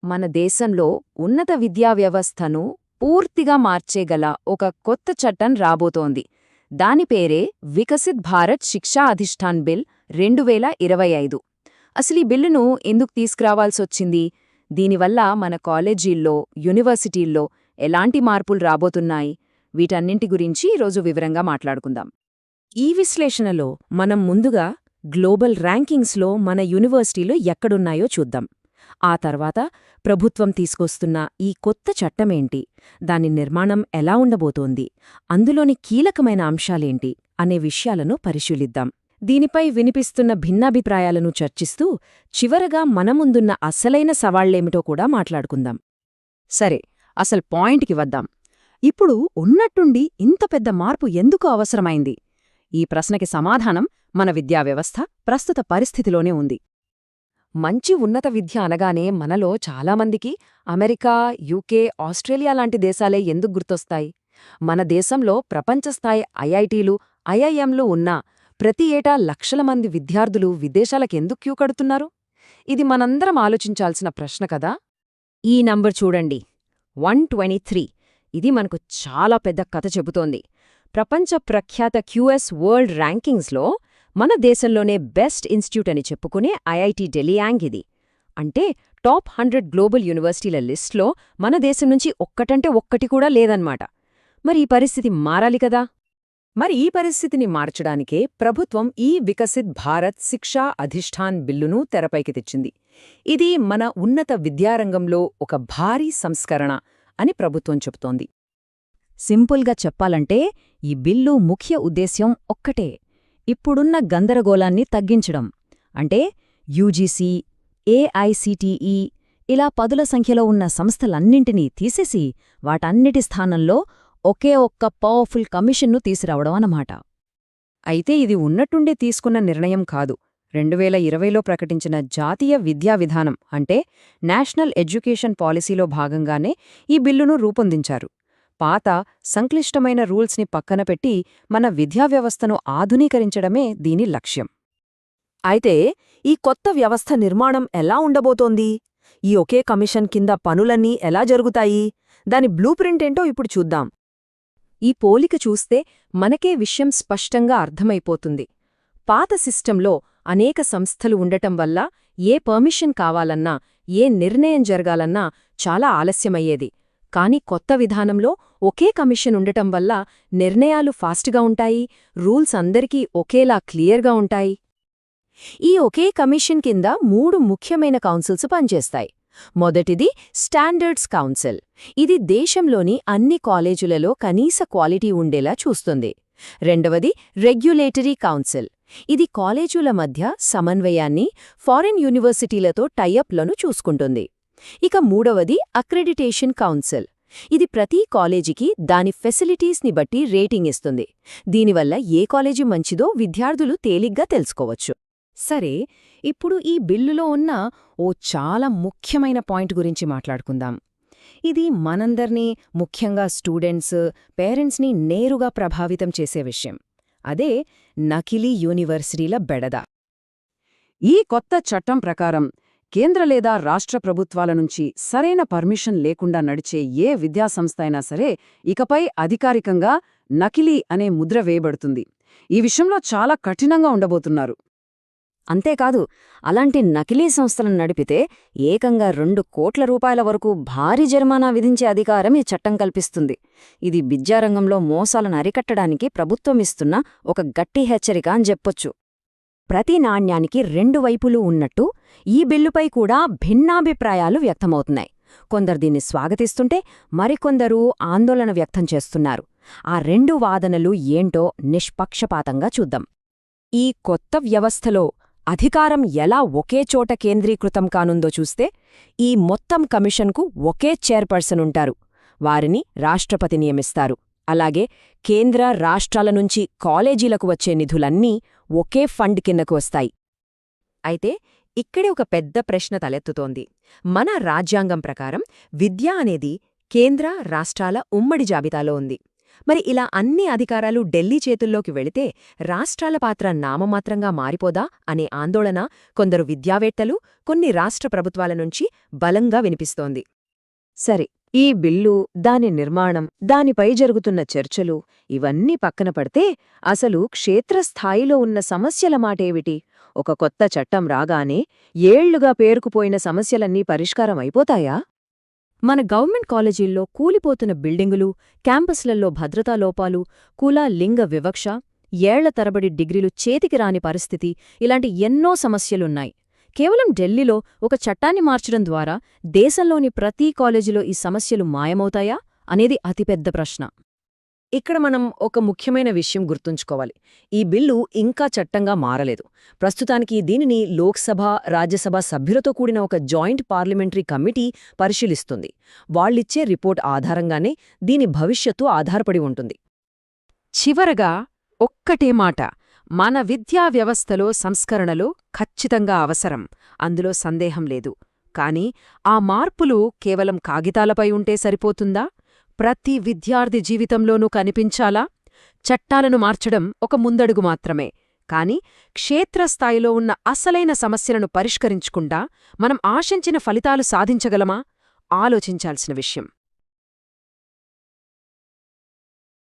మన దేశంలో ఉన్నత విద్యా వ్యవస్థను పూర్తిగా మార్చేగల ఒక కొత్త చట్టం రాబోతోంది. దాని పేరే వికసిత్ భారత్ శిక్షా అధిష్టాన్ బిల్ 2025. అసలీ బిల్లును ఎందుకు తీసుకురావాల్సొచ్చింది? దీనివల్ల మన కాలేజీల్లో, యూనివర్సిటీల్లో ఎలాంటి మార్పులు రాబోతున్నాయి? వీటన్నింటి గురించి ఈరోజు వివరంగా మాట్లాడుకుందాం. ఈ విశ్లేషణలో మనం ముందుగా గ్లోబల్ ర్యాంకింగ్స్లో మన యూనివర్సిటీలు ఎక్కడున్నాయో చూద్దాం. ఆ తర్వాత ప్రభుత్వం తీసుకొస్తున్న ఈ కొత్త చట్టమేంటి, దాని నిర్మాణం ఎలా ఉండబోతోంది, అందులోని కీలకమైన అంశాలేంటి అనే విషయాలను పరిశీలిద్దాం. దీనిపై వినిపిస్తున్న భిన్నాభిప్రాయాలను చర్చిస్తూ చివరగా మన ముందున్న అసలైన సవాళ్లేమిటో కూడా మాట్లాడుకుందాం. సరే, అసలు పాయింట్కి వద్దాం. ఇప్పుడు ఉన్నట్టుండి ఇంత పెద్ద మార్పు ఎందుకు అవసరమైంది? ఈ ప్రశ్నకి సమాధానం మన విద్యావ్యవస్థ ప్రస్తుత పరిస్థితిలోనే ఉంది. మంచి ఉన్నత విద్య అనగానే మనలో చాలామందికి అమెరికా, యూకే, ఆస్ట్రేలియా లాంటి దేశాలే ఎందుకు గుర్తొస్తాయి? మన దేశంలో ప్రపంచస్థాయి ఐఐటీలు, ఐఐఎంలు ఉన్నా ప్రతి ఏటా లక్షల మంది విద్యార్థులు విదేశాలకెందుకు క్యూ కడుతున్నారు? ఇది మనందరం ఆలోచించాల్సిన ప్రశ్న కదా. ఈ నంబర్ చూడండి, 123. ఇది మనకు చాలా పెద్ద కథ చెబుతోంది. ప్రపంచ ప్రఖ్యాత క్యూఎస్ వరల్డ్ ర్యాంకింగ్స్లో మన దేశంలోనే బెస్ట్ ఇన్స్టిట్యూట్ అని చెప్పుకునే ఐఐటి ఢిల్లీ యాంగ్ ఇది. అంటే టాప్ 100 గ్లోబల్ యూనివర్సిటీల లిస్ట్లో మన దేశం నుంచి ఒక్కటంటే ఒక్కటి కూడా లేదన్నమాట. మరి ఈ పరిస్థితి మారాలి కదా. మరి ఈ పరిస్థితిని మార్చడానికే ప్రభుత్వం ఈ వికసిత్ భారత్ శిక్షా అధిష్టాన్ బిల్లును తెరపైకి తెచ్చింది. ఇది మన ఉన్నత విద్యారంగంలో ఒక భారీ సంస్కరణ అని ప్రభుత్వం చెబుతోంది. సింపుల్గా చెప్పాలంటే ఈ బిల్లు ముఖ్య ఉద్దేశ్యం ఒక్కటే: ఇప్పుడున్న గందరగోళాన్ని తగ్గించడం. అంటే యూజీసీ, ఏఐసిటిఈ ఇలా పదుల సంఖ్యలో ఉన్న సంస్థలన్నింటినీ తీసేసి వాటన్నిటి స్థానంలో ఒకే ఒక్క పవర్ఫుల్ కమిషన్ను తీసుకురావడం అన్నమాట. అయితే ఇది ఉన్నట్టుండే తీసుకున్న నిర్ణయం కాదు. 2020లో ప్రకటించిన జాతీయ విద్యా విధానం అంటే నేషనల్ ఎడ్యుకేషన్ పాలసీలో భాగంగానే ఈ బిల్లును రూపొందించారు. పాత సంక్లిష్టమైన రూల్స్ని పక్కన పెట్టి మన విద్యావ్యవస్థను ఆధునీకరించడమే దీని లక్ష్యం. అయితే ఈ కొత్త వ్యవస్థ నిర్మాణం ఎలా ఉండబోతోంది? ఈ ఒకే కమిషన్ కింద పనులన్నీ ఎలా జరుగుతాయి? దాని బ్లూ ప్రింట్ ఏంటో ఇప్పుడు చూద్దాం. ఈ పోలిక చూస్తే మనకే విషయం స్పష్టంగా అర్థమైపోతుంది. పాత సిస్టంలో అనేక సంస్థలు ఉండటం వల్ల ఏ పర్మిషన్ కావాలన్నా, ఏ నిర్ణయం జరగాలన్నా చాలా ఆలస్యమయ్యేది. కానీ కొత్త విధానంలో ఒకే కమిషన్ ఉండటం వల్ల నిర్ణయాలు ఫాస్ట్గా ఉంటాయి, రూల్స్ అందరికీ ఒకేలా క్లియర్గా ఉంటాయి. ఈ ఒకే కమిషన్ కింద 3 ముఖ్యమైన కౌన్సిల్స్ పనిచేస్తాయి. మొదటిది స్టాండర్డ్స్ కౌన్సిల్. ఇది దేశంలోని అన్ని కాలేజీలలో కనీస క్వాలిటీ ఉండేలా చూస్తుంది. రెండవది రెగ్యులేటరీ కౌన్సిల్. ఇది కాలేజీల మధ్య సమన్వయాన్ని, ఫారిన్ యూనివర్సిటీలతో టైఅప్లను చూసుకుంటుంది. ఇక మూడవది అక్రెడిటేషన్ కౌన్సిల్. ఇది ప్రతి కాలేజీకి దాని ఫెసిలిటీస్ని బట్టి రేటింగ్ ఇస్తుంది. దీనివల్ల ఏ కాలేజీ మంచిదో విద్యార్థులు తేలిగ్గా తెలుసుకోవచ్చు. సరే, ఇప్పుడు ఈ బిల్లులో ఉన్న ఓ చాలా ముఖ్యమైన పాయింట్ గురించి మాట్లాడుకుందాం. ఇది మనందర్నీ, ముఖ్యంగా స్టూడెంట్స్, పేరెంట్స్ని నేరుగా ప్రభావితం చేసే విషయం. అదే నకిలీ యూనివర్సిటీల బెడద. ఈ కొత్త చట్టం ప్రకారం కేంద్ర లేదా రాష్ట్ర ప్రభుత్వాల నుంచి సరైన పర్మిషన్ లేకుండా నడిచే ఏ విద్యాసంస్థ అయినా సరే ఇకపై అధికారికంగా నకిలీ అనే ముద్ర వేయబడుతుంది. ఈ విషయంలో చాలా కఠినంగా ఉండబోతున్నారు. అంతేకాదు, అలాంటి నకిలీ సంస్థలను నడిపితే ఏకంగా 2 కోట్ల రూపాయల వరకు భారీ జరిమానా విధించే అధికారం ఈ చట్టం కల్పిస్తుంది. ఇది విద్యారంగంలో మోసాలను అరికట్టడానికి ప్రభుత్వం ఇస్తున్న ఒక గట్టి హెచ్చరిక అని చెప్పొచ్చు. ప్రతి నాణ్యానికి 2 వైపులూ ఉన్నట్టు ఈ బిల్లుపై కూడా భిన్నాభిప్రాయాలు వ్యక్తమవుతున్నాయి. కొందరు దీన్ని స్వాగతిస్తుంటే మరికొందరు ఆందోళన వ్యక్తం చేస్తున్నారు. ఆ 2 వాదనలు ఏంటో నిష్పక్షపాతంగా చూద్దాం. ఈ కొత్త వ్యవస్థలో అధికారం ఎలా ఒకే చోట కేంద్రీకృతం కానుందో చూస్తే, ఈ మొత్తం కమిషన్కు ఒకే చైర్పర్సన్ ఉంటారు. వారిని రాష్ట్రపతి నియమిస్తారు. అలాగే కేంద్ర, రాష్ట్రాల నుంచి కాలేజీలకు వచ్చే నిధులన్నీ ఒకే ఫండ్ కిందకు వస్తాయి. అయితే ఇక్కడే ఒక పెద్ద ప్రశ్న తలెత్తుతోంది. మన రాజ్యాంగం ప్రకారం విద్య అనేది కేంద్ర, రాష్ట్రాల ఉమ్మడి జాబితాలో ఉంది. మరి ఇలా అన్ని అధికారాలు ఢిల్లీ చేతుల్లోకి వెళితే రాష్ట్రాల పాత్ర నామమాత్రంగా మారిపోదా అనే ఆందోళన కొందరు విద్యావేత్తలు, కొన్ని రాష్ట్ర ప్రభుత్వాల నుంచి బలంగా వినిపిస్తోంది. సరే, ఈ బిల్లు, దాని నిర్మాణం, దానిపై జరుగుతున్న చర్చలు ఇవన్నీ పక్కన పడితే అసలు క్షేత్రస్థాయిలో ఉన్న సమస్యల మాటేమిటి? ఒక కొత్త చట్టం రాగానే ఏళ్లుగా పేరుకుపోయిన సమస్యలన్నీ పరిష్కారం అయిపోతాయా? మన గవర్నమెంట్ కాలేజీల్లో కూలిపోతున్న బిల్డింగులు, క్యాంపస్లలో భద్రతా లోపాలు, కుల లింగ వివక్ష, ఏళ్ల తరబడి డిగ్రీలు చేతికి రాని పరిస్థితి, ఇలాంటి ఎన్నో సమస్యలున్నాయి. కేవలం ఢిల్లీలో ఒక చట్టాన్ని మార్చడం ద్వారా దేశంలోని ప్రతి కాలేజీలో ఈ సమస్యలు మాయమవుతాయా అనేది అతిపెద్ద ప్రశ్న. ఇక్కడ మనం ఒక ముఖ్యమైన విషయం గుర్తుంచుకోవాలి. ఈ బిల్లు ఇంకా చట్టంగా మారలేదు. ప్రస్తుతానికి దీనిని లోక్సభ, రాజ్యసభ సభ్యులతో కూడిన ఒక జాయింట్ పార్లమెంటరీ కమిటీ పరిశీలిస్తుంది. వాళ్ళిచ్చే రిపోర్ట్ ఆధారంగానే దీని భవిష్యత్తు ఆధారపడి ఉంటుంది. చివరగా ఒక్కటే మాట, మన విద్యా వ్యవస్థలో సంస్కరణలు ఖచ్చితంగా అవసరం, అందులో సందేహం లేదు. కాని ఆ మార్పులు కేవలం కాగితాలపై ఉంటే సరిపోతుందా? ప్రతి విద్యార్థి జీవితంలోనూ కనిపించాలా? చట్టాలను మార్చడం ఒక ముందడుగు మాత్రమే. కాని క్షేత్రస్థాయిలో ఉన్న అసలైన సమస్యలను పరిష్కరించకుండా మనం ఆశించిన ఫలితాలు సాధించగలమా? ఆలోచించాల్సిన విషయం.